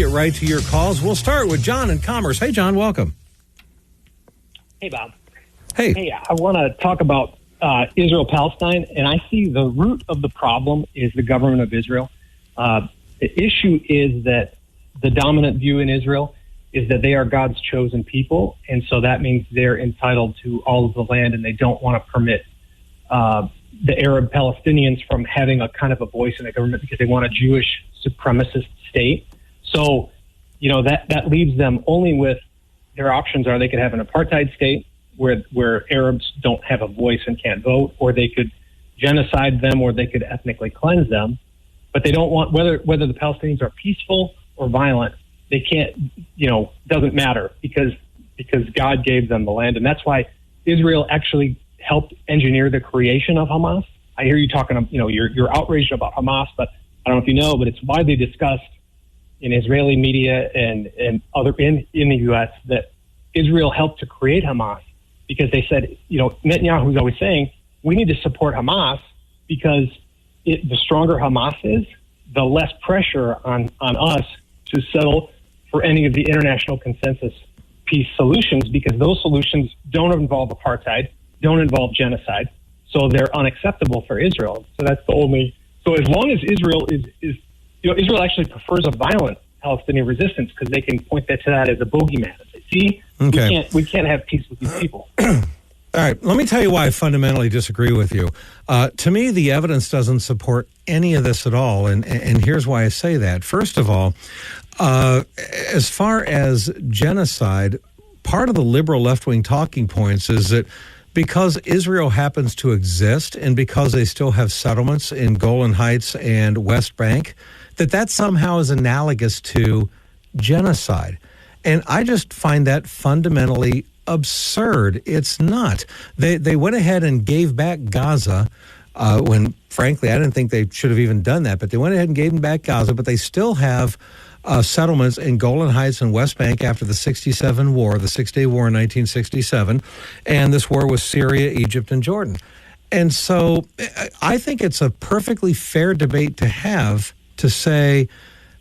get right to your calls. We'll start with John in Commerce. Hey, John, welcome. Hey, Bob. Hey. Hey, I want to talk about Israel-Palestine, and I see the root of the problem is the government of Israel. The issue is that the dominant view in Israel is that they are God's chosen people, and so that means they're entitled to all of the land, and they don't want to permit the Arab Palestinians from having a kind of a voice in the government because they want a Jewish supremacist state. So, that leaves them only with their options are they could have an apartheid state where Arabs don't have a voice and can't vote, or they could genocide them, or they could ethnically cleanse them. But they don't want, whether the Palestinians are peaceful or violent, they can't, doesn't matter because God gave them the land. And that's why Israel actually helped engineer the creation of Hamas. I hear you talking, you're outraged about Hamas, but I don't know if you know, but it's widely discussed in Israeli media and other in the U.S. that Israel helped to create Hamas because they said, Netanyahu is always saying, we need to support Hamas because the stronger Hamas is, the less pressure on us to settle for any of the international consensus peace solutions, because those solutions don't involve apartheid, don't involve genocide, so they're unacceptable for Israel. So that's the only. So as long as Israel is Israel actually prefers a violent Palestinian resistance because they can point to that as a bogeyman. See, okay. we can't have peace with these people. All right, let me tell you why I fundamentally disagree with you. To me, the evidence doesn't support any of this at all, and here's why I say that. First of all, as far as genocide, part of the liberal left-wing talking points is that because Israel happens to exist and because they still have settlements in Golan Heights and West Bank, that somehow is analogous to genocide. And I just find that fundamentally absurd. It's not. They went ahead and gave back Gaza when, frankly, I didn't think they should have even done that, but they went ahead and gave them back Gaza, but they still have settlements in Golan Heights and West Bank after the 67 war, the Six-Day War in 1967, and this war with Syria, Egypt, and Jordan. And so I think it's a perfectly fair debate to have to say,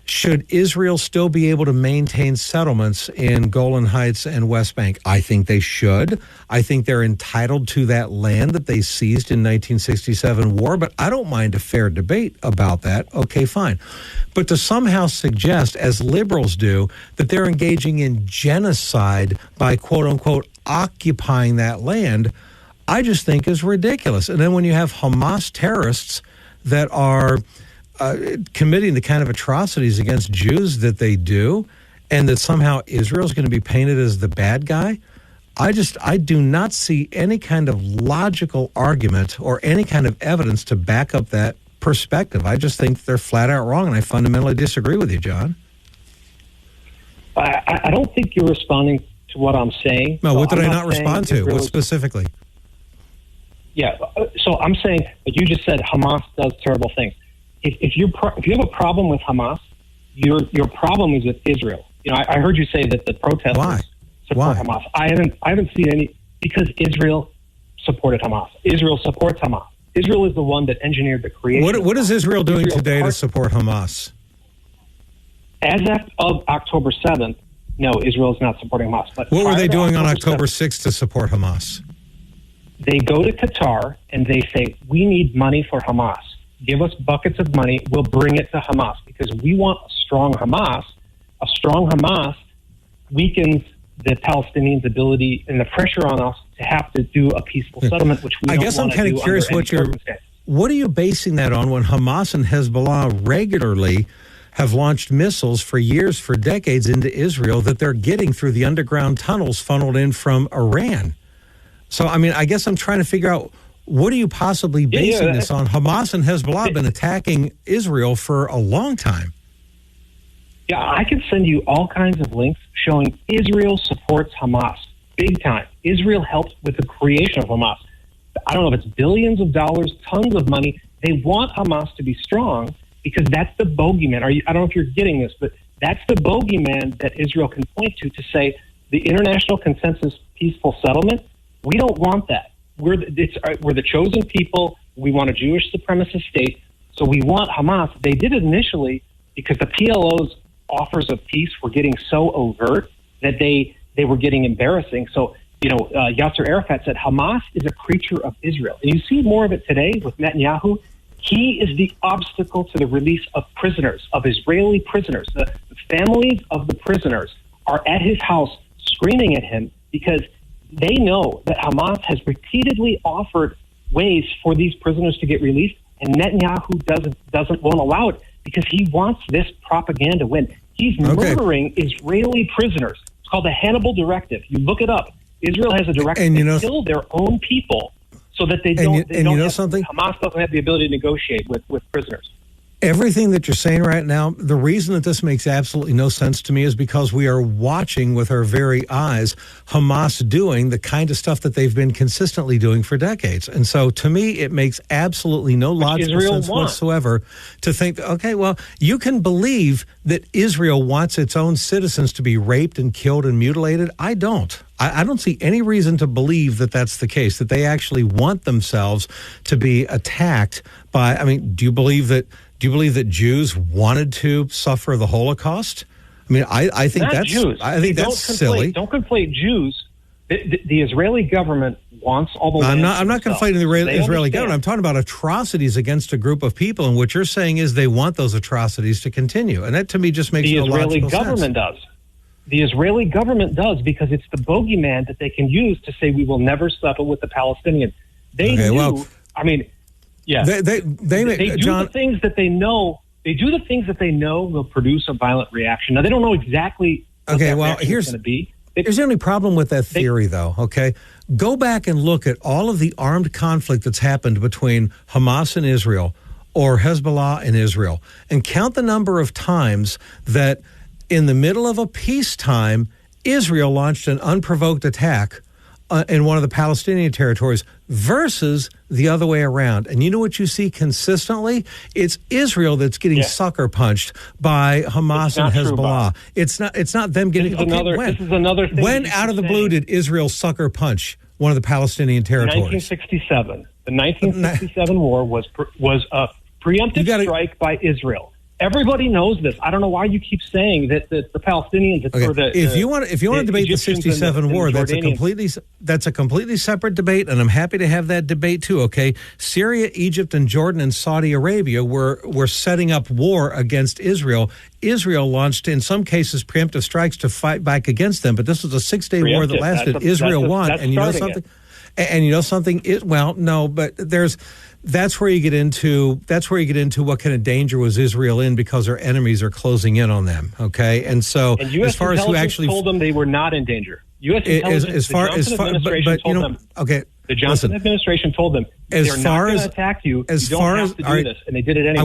should Israel still be able to maintain settlements in Golan Heights and West Bank? I think they should. I think they're entitled to that land that they seized in 1967 war, but I don't mind a fair debate about that. Okay, fine. But to somehow suggest, as liberals do, that they're engaging in genocide by, quote unquote, occupying that land, I just think is ridiculous. And then when you have Hamas terrorists that are committing the kind of atrocities against Jews that they do, and that somehow Israel's going to be painted as the bad guy, I do not see any kind of logical argument or any kind of evidence to back up that perspective. I just think they're flat out wrong, and I fundamentally disagree with you, John. I don't think you're responding to what I'm saying. No, what did I not respond to? What specifically? Yeah, so I'm saying, like you just said, Hamas does terrible things. If you have a problem with Hamas, your problem is with Israel. I heard you say that the protesters support Hamas. I haven't seen any, because Israel supported Hamas. Israel supports Hamas. Israel is the one that engineered the creation. What is Israel doing today to support Hamas? As of October 7th, no, Israel is not supporting Hamas. But what were they doing on October 6th to support Hamas? They go to Qatar and they say, we need money for Hamas. Give us buckets of money. We'll bring it to Hamas because we want a strong Hamas. A strong Hamas weakens the Palestinians' ability and the pressure on us to have to do a peaceful settlement, which we don't want to do. I guess I'm kind of curious what are you basing that on when Hamas and Hezbollah regularly have launched missiles for years, for decades into Israel that they're getting through the underground tunnels funneled in from Iran? So, I guess I'm trying to figure out, what are you possibly basing this on? Hamas and Hezbollah have been attacking Israel for a long time. Yeah, I can send you all kinds of links showing Israel supports Hamas big time. Israel helped with the creation of Hamas. I don't know if it's billions of dollars, tons of money. They want Hamas to be strong because that's the bogeyman. I don't know if you're getting this, but that's the bogeyman that Israel can point to say the international consensus peaceful settlement. We don't want that. We're the chosen people. We want a Jewish supremacist state. So we want Hamas. They did it initially because the PLO's offers of peace were getting so overt that they were getting embarrassing. So, Yasser Arafat said Hamas is a creature of Israel. And you see more of it today with Netanyahu. He is the obstacle to the release of prisoners, of Israeli prisoners. The families of the prisoners are at his house screaming at him because they know that Hamas has repeatedly offered ways for these prisoners to get released, and Netanyahu won't allow it because he wants this propaganda win. He's murdering Israeli prisoners. It's called the Hannibal Directive. You look it up. Israel has a directive to kill their own people so that they don't. Hamas doesn't have the ability to negotiate with prisoners. Everything that you're saying right now, the reason that this makes absolutely no sense to me is because we are watching with our very eyes Hamas doing the kind of stuff that they've been consistently doing for decades. And so to me, it makes absolutely no logical sense whatsoever to think, okay, well, you can believe that Israel wants its own citizens to be raped and killed and mutilated. I don't. I don't see any reason to believe that that's the case, that they actually want themselves to be attacked by, do you believe that Jews wanted to suffer the Holocaust? I think not that's Jews. I think that's silly. Don't conflate Jews. The Israeli government wants all the land. I'm not conflating the Israeli government. I'm talking about atrocities against a group of people, and what you're saying is they want those atrocities to continue, and that to me just makes no logical sense. The Israeli government does. The Israeli government does because it's the bogeyman that they can use to say we will never settle with the Palestinians. They do. Yeah, they do the things that they know. They do the things that they know will produce a violent reaction. Now they don't know exactly. Here's going to be. Here's the only problem with that theory, though. Okay, go back and look at all of the armed conflict that's happened between Hamas and Israel, or Hezbollah and Israel, and count the number of times that in the middle of a peacetime, Israel launched an unprovoked attack in one of the Palestinian territories versus the other way around. And you know what you see consistently? It's Israel that's getting sucker punched by Hamas and Hezbollah. It's not them getting. This is another thing. When out of the blue did Israel sucker punch one of the Palestinian territories? 1967. The 1967 war was a preemptive strike by Israel. Everybody knows this. I don't know why you keep saying that the Palestinians. If you want to debate the '67 war, that's a completely separate debate, and I'm happy to have that debate too. Okay, Syria, Egypt, and Jordan and Saudi Arabia were setting up war against Israel. Israel launched, in some cases, preemptive strikes to fight back against them. But this was a 6-day war that lasted. Israel won, and you know something. And you know something? That's where you get into what kind of danger was Israel in because their enemies are closing in on them. Okay, and so as far as who actually told them they were not in danger. U.S. intelligence, the Johnson administration told them they're not going to attack you. You don't have to do this, and they did it anyway.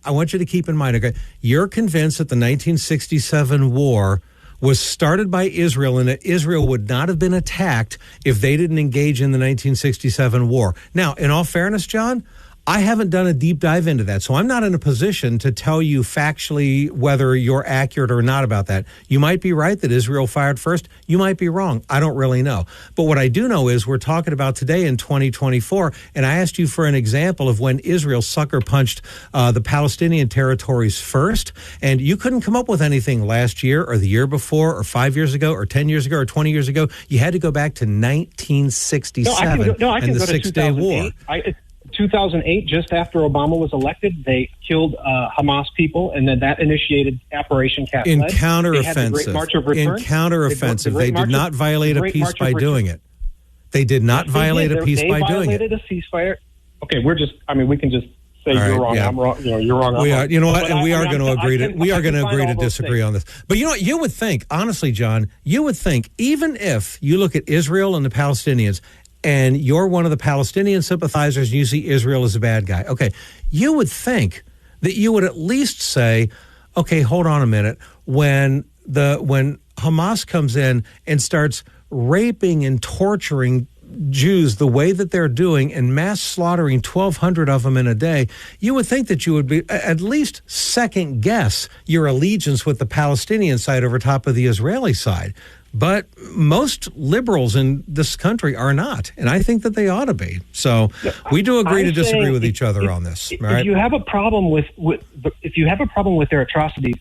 I want you to keep in mind. Okay, you're convinced that the 1967 war was started by Israel and that Israel would not have been attacked if they didn't engage in the 1967 war. Now, in all fairness, John, I haven't done a deep dive into that, so I'm not in a position to tell you factually whether you're accurate or not about that. You might be right that Israel fired first. You might be wrong. I don't really know. But what I do know is we're talking about today in 2024, and I asked you for an example of when Israel sucker punched the Palestinian territories first, and you couldn't come up with anything last year or the year before or 5 years ago or 10 years ago or 20 years ago. You had to go back to 1967 and the 6-day war. 2008, just after Obama was elected, they killed Hamas people, and then that initiated Operation Cat in counteroffensive. They did not violate a peace by doing it. They did not violate a peace by doing it. They violated a ceasefire. Okay, we can just say you're wrong. I'm wrong. You're wrong. We are. You know what? And we are going to agree to disagree on this. But you know what? You would think, honestly, John, even if you look at Israel and the Palestinians, and you're one of the Palestinian sympathizers and you see Israel as a bad guy, okay, you would think that you would at least say, okay, hold on a minute. When Hamas comes in and starts raping and torturing Jews the way that they're doing and mass slaughtering 1,200 of them in a day, you would think that you would be at least second guess your allegiance with the Palestinian side over top of the Israeli side. But most liberals in this country are not, and I think that they ought to be. So we do agree to disagree with each other on this. If you have a problem with their atrocities,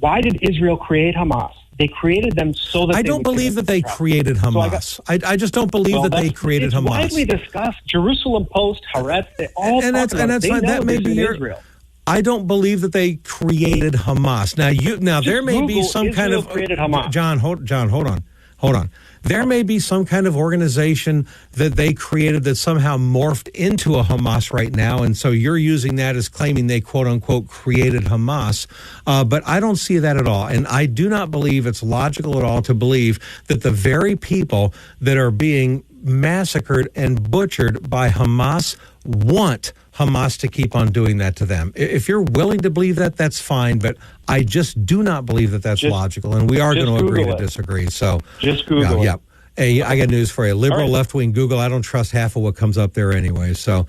Why did Israel create Hamas? They created them so that I don't believe that they created Hamas. So I just don't believe that they created Hamas. Widely discussed. Jerusalem Post, Haaretz, they all talk about it. They know that may be Israel. I don't believe that they created Hamas. Now there may be some Israel kind of created Hamas. John, hold on. There may be some kind of organization that they created that somehow morphed into a Hamas right now, and so you're using that as claiming they quote-unquote created Hamas, but I don't see that at all, and I do not believe it's logical at all to believe that the very people that are being massacred and butchered by Hamas want Hamas to keep on doing that to them. If you're willing to believe that, that's fine, but I just do not believe that that's logical, and we are going to agree to disagree. So just Google it. Yep. Hey, I got news for you. Liberal, left-wing Google, I don't trust half of what comes up there anyway, so...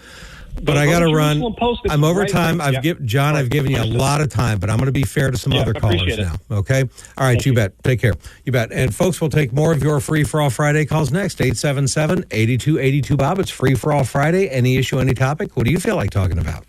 But I got to run. I'm over time. I've given you a lot of time, but I'm going to be fair to some other callers now. Okay? All right, you bet. Take care. You bet. And folks, we'll take more of your Free for All Friday calls next. 877-8282 Bob. It's Free for All Friday. Any issue, any topic. What do you feel like talking about?